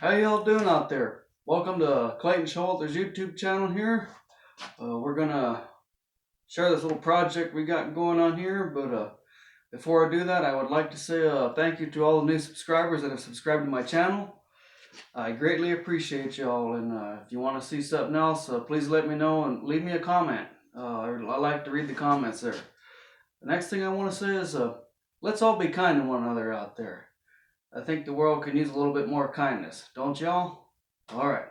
How y'all doing out there? Welcome to Clayton Showalter's YouTube channel here. We're gonna share this little project we got going on here, but before I do that, I would like to say thank you to all the new subscribers that have subscribed to my channel. I greatly appreciate y'all, and if you want to see something else, please let me know and leave me a comment. I like to read the comments there. The next thing I want to say is let's all be kind to one another out there. I think the world can use a little bit more kindness, don't y'all? Alright,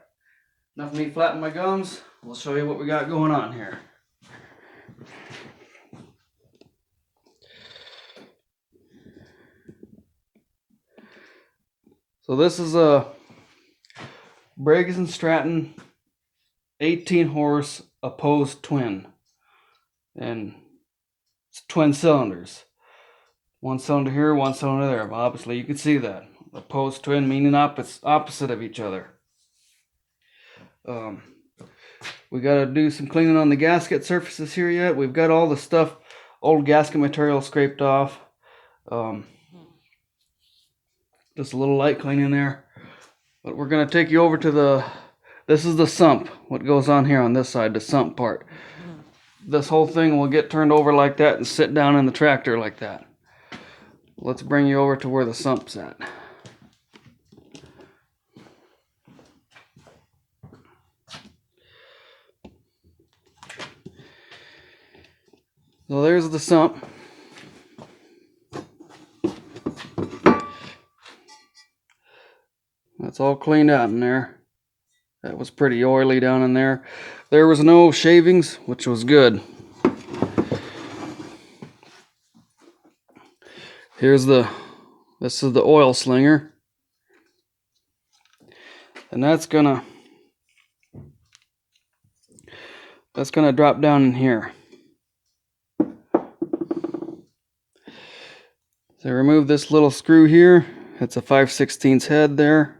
enough of me flapping my gums. We'll show you what we got going on here. So this is a Briggs Stratton 18 horse opposed twin. And it's twin cylinders. One cylinder here, one cylinder there. Obviously you can see that. Opposed twin meaning opposite of each other. We got to do some cleaning on the gasket surfaces here yet. We've got all the stuff, old gasket material scraped off. Just a little light cleaning there. But we're going to take you over to this is the sump. What goes on here on this side, the sump part. This whole thing will get turned over like that and sit down in the tractor like that. Let's bring you over to where the sump's at. So there's the sump. That's all cleaned out in there. That was pretty oily down in there. There was no shavings, which was good. This is the oil slinger. And that's gonna drop down in here. So remove this little screw here. It's a 5/16 head there,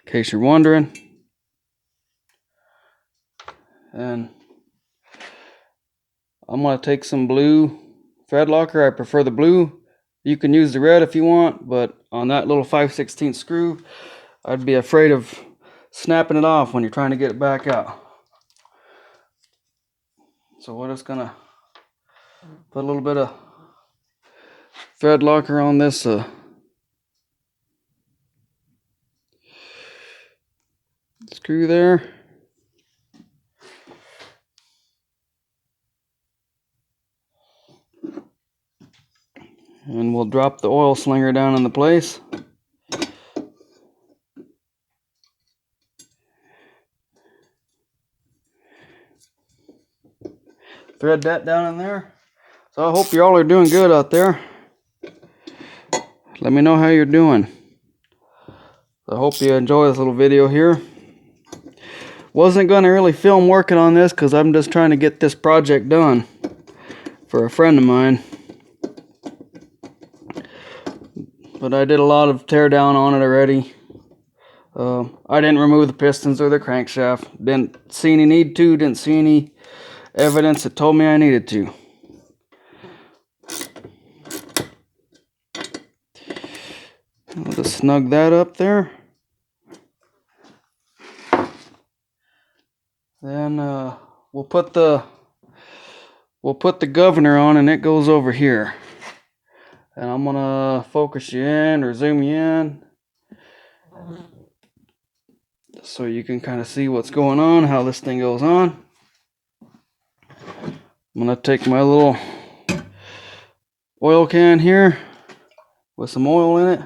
in case you're wondering. And I'm going to take some blue thread locker. I prefer the blue. You can use the red if you want, but on that little 5/16 screw, I'd be afraid of snapping it off when you're trying to get it back out. So we're just going to put a little bit of thread locker on this screw there. And we'll drop the oil slinger down in the place. Thread that down in there. So I hope you all are doing good out there. Let me know how you're doing. I hope you enjoy this little video here. Wasn't going to really film working on this because I'm just trying to get this project done for a friend of mine. But I did a lot of tear down on it already. I didn't remove the pistons or the crankshaft. Didn't see any need to. Didn't see any evidence that told me I needed to. I'll just snug that up there. Then we'll put the governor on, and it goes over here. And I'm gonna focus you in or zoom you in so you can kind of see what's going on, how this thing goes on. I'm gonna take my little oil can here with some oil in it.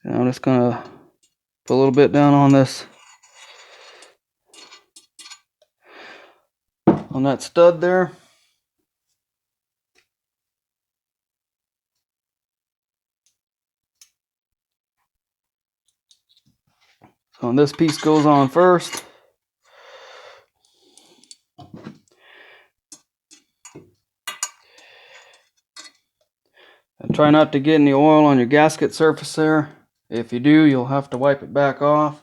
And I'm just gonna put a little bit down on this, on that stud there. So this piece goes on first. And try not to get any oil on your gasket surface there. If you do, you'll have to wipe it back off.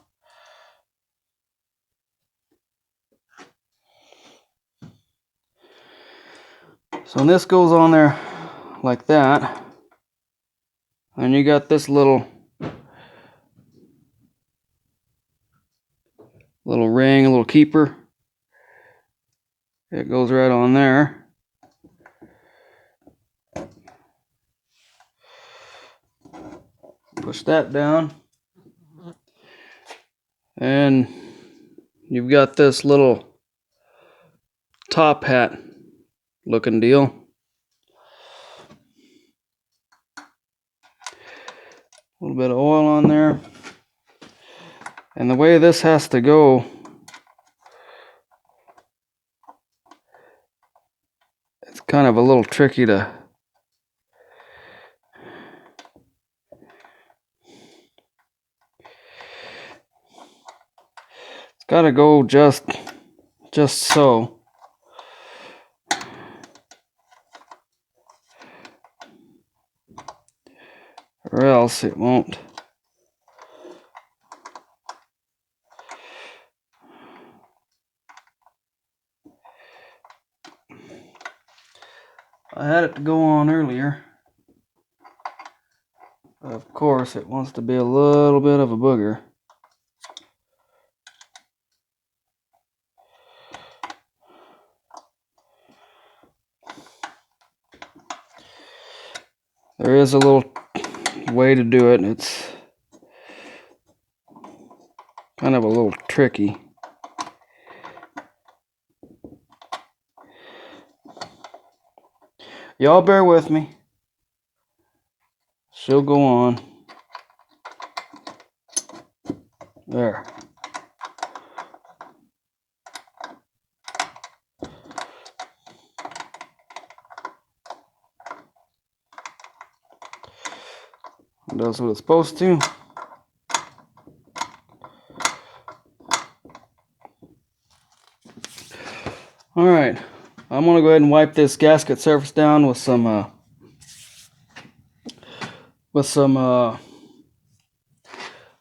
So this goes on there like that. And you got this little ring, a little keeper. It goes right on there. Push that down. And you've got this little top hat looking deal. A little bit of oil on there. And the way this has to go, it's kind of a little tricky to it's got to go just so. Or else it won't. I had it to go on earlier. Of course, it wants to be a little bit of a booger. There is a little way to do it. It's kind of a little tricky. Y'all bear with me. She'll go on. There. It does what it's supposed to. Alright, I'm going to go ahead and wipe this gasket surface down with some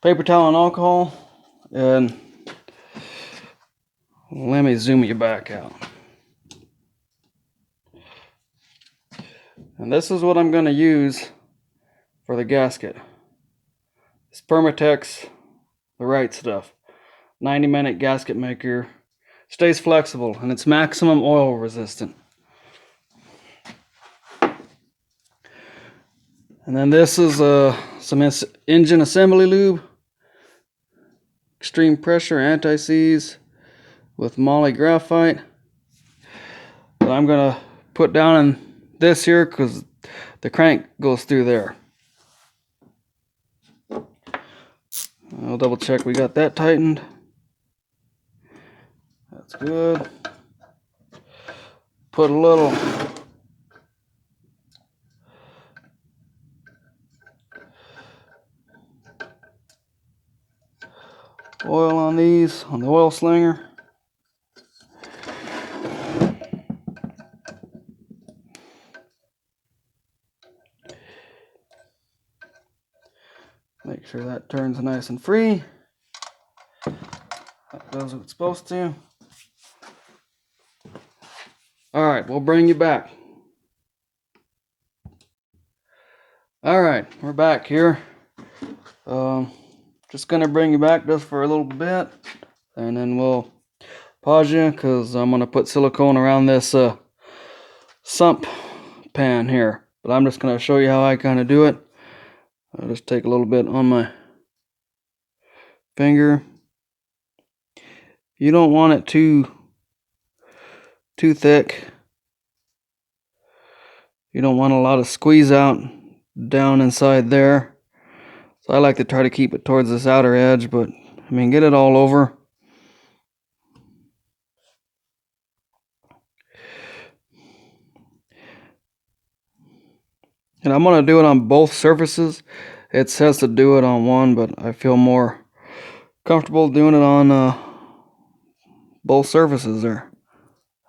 paper towel and alcohol, and let me zoom you back out. And this is what I'm going to use for the gasket. It's Permatex, the right stuff. 90-minute gasket maker. Stays flexible and it's maximum oil resistant. And then this is some engine assembly lube. Extreme pressure anti-seize with moly graphite. That I'm gonna put down in this here because the crank goes through there. I'll double check we got that tightened. That's good. Put a little oil on these, on the oil slinger. Make sure that turns nice and free. That does what it's supposed to. Alright, we'll bring you back. Alright, we're back here. Just gonna bring you back just for a little bit, and then we'll pause you because I'm gonna put silicone around this sump pan here. But I'm just gonna show you how I kind of do it. I'll just take a little bit on my finger. You don't want it too thick. You don't want a lot of squeeze out down inside there. So I like to try to keep it towards this outer edge, but I mean, get it all over. And I'm going to do it on both surfaces. It says to do it on one, but I feel more comfortable doing it on both surfaces there.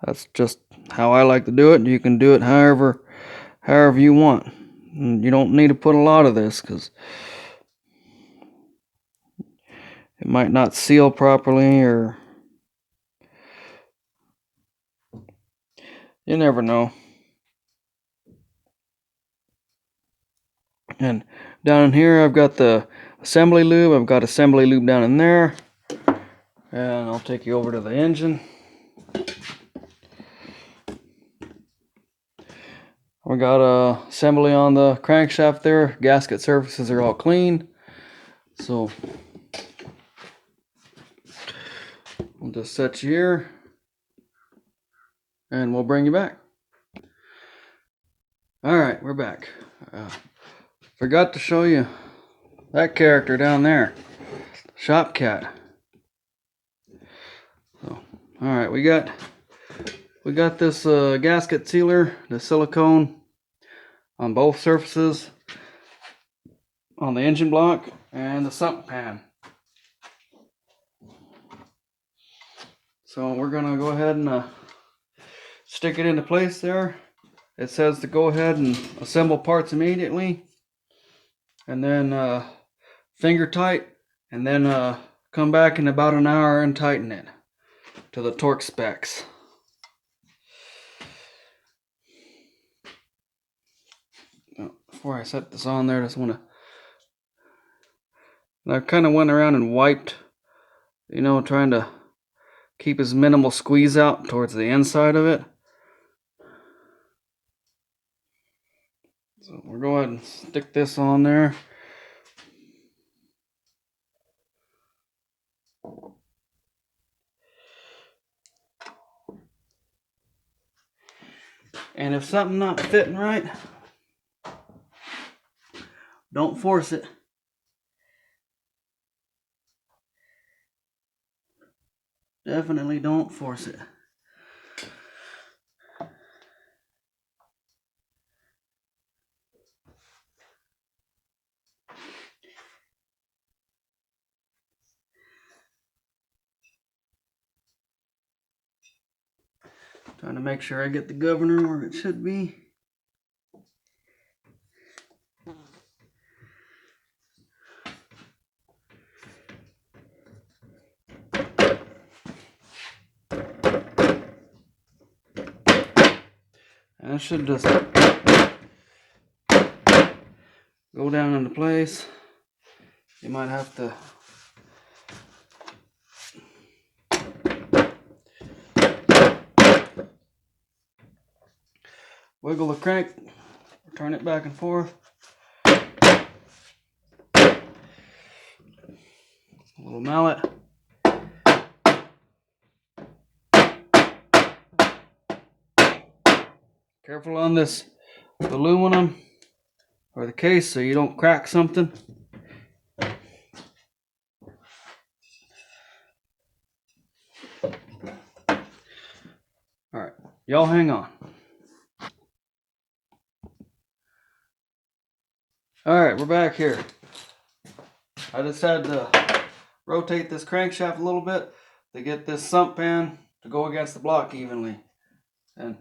That's just how I like to do it. You can do it however you want. And you don't need to put a lot of this because it might not seal properly, or you never know. And down in here I've got the assembly lube. I've got assembly lube down in there. And I'll take you over to the engine. We got assembly on the crankshaft there. Gasket surfaces are all clean. So we'll just set you here and we'll bring you back. Alright, we're back. Forgot to show you that character down there. Shop cat. So, alright, we got this gasket sealer, the silicone on both surfaces, on the engine block and the sump pan. So we're gonna go ahead and stick it into place there. It says to go ahead and assemble parts immediately, and then finger tight, and then come back in about an hour and tighten it to the torque specs. Before I set this on there, I just want to, I kind of went around and wiped, you know, trying to keep as minimal squeeze out towards the inside of it. So we'll go ahead and stick this on there. And if something's not fitting right, don't force it. Definitely don't force it. Trying to make sure I get the governor where it should be. And it should just go down into place. You might have to wiggle the crank, turn it back and forth. A little mallet. Careful on this aluminum or the case so you don't crack something. Alright, y'all hang on. Alright, we're back here. I just had to rotate this crankshaft a little bit to get this sump pan to go against the block evenly. And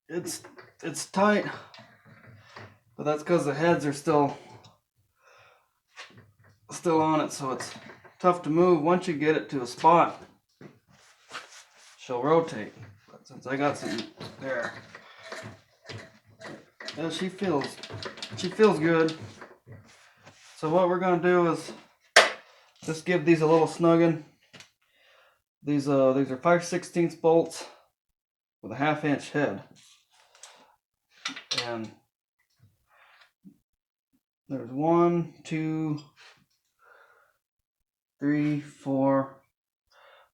it's tight, but that's because the heads are still on it, so it's tough to move. Once you get it to a spot, she'll rotate. But since I got some there, yeah, she feels good. So what we're gonna do is just give these a little snugging. These are 5/16 bolts with a 1/2 inch head, and there's 1, 2, 3, 4,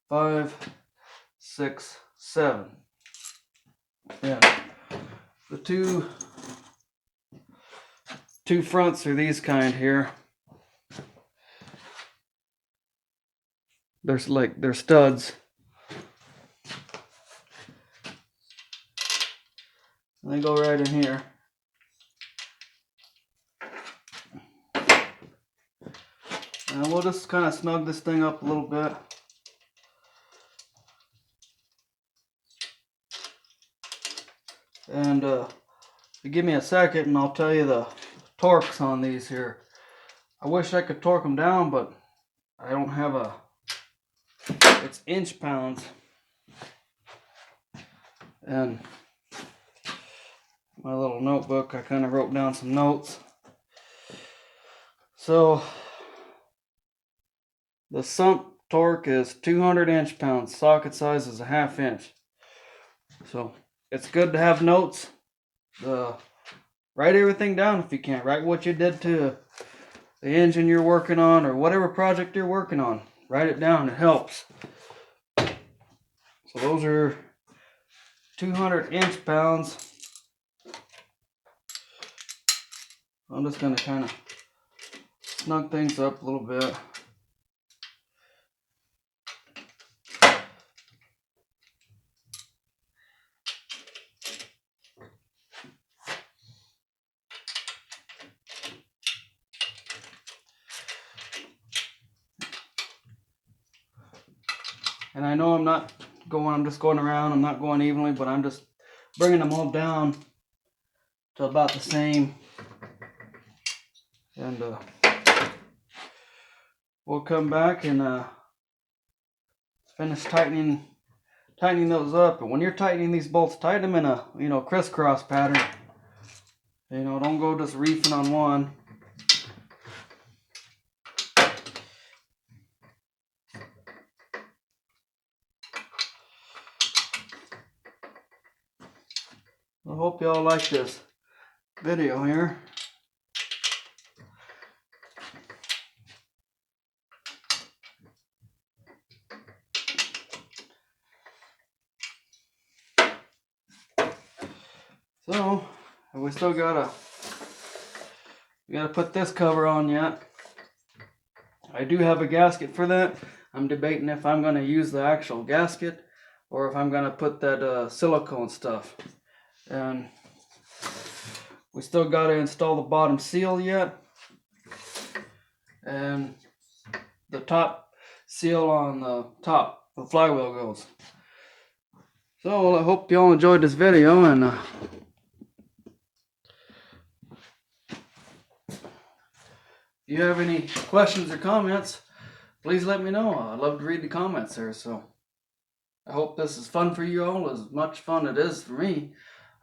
5, 6, 7. And the two fronts are these kind here. They're studs. And they go right in here. And we'll just kind of snug this thing up a little bit. And give me a second and I'll tell you the torques on these here. I wish I could torque them down, but I don't have it's inch pounds. And my little notebook. I kind of wrote down some notes. So the sump torque is 200 inch-pounds. Socket size is a 1/2 inch. So it's good to have notes. Write everything down if you can. Write what you did to the engine you're working on or whatever project you're working on. Write it down. It helps. So those are 200 inch-pounds. I'm just going to kind of snug things up a little bit. And I know I'm just going around, I'm not going evenly, but I'm just bringing them all down to about the same. And we'll come back and finish tightening those up. And when you're tightening these bolts, tighten them in a crisscross pattern. Don't go just reefing on one. I hope y'all like this video here. So we still gotta put this cover on yet. I do have a gasket for that. I'm debating if I'm gonna use the actual gasket or if I'm gonna put that silicone stuff. And we still gotta install the bottom seal yet, and the top seal on the top the flywheel goes. So I hope y'all enjoyed this video, and if you have any questions or comments, please let me know. I'd love to read the comments there. So I hope this is fun for you all, as much fun it is for me.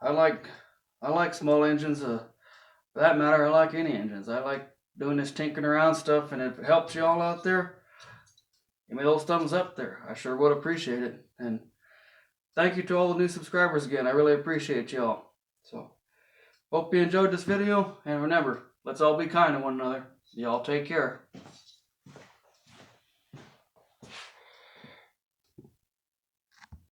I like small engines. For that matter, I like any engines. I like doing this tinkering around stuff, and if it helps you all out there, give me those thumbs up there. I sure would appreciate it. And thank you to all the new subscribers again. I really appreciate y'all. So hope you enjoyed this video, and remember, let's all be kind to one another. Y'all take care.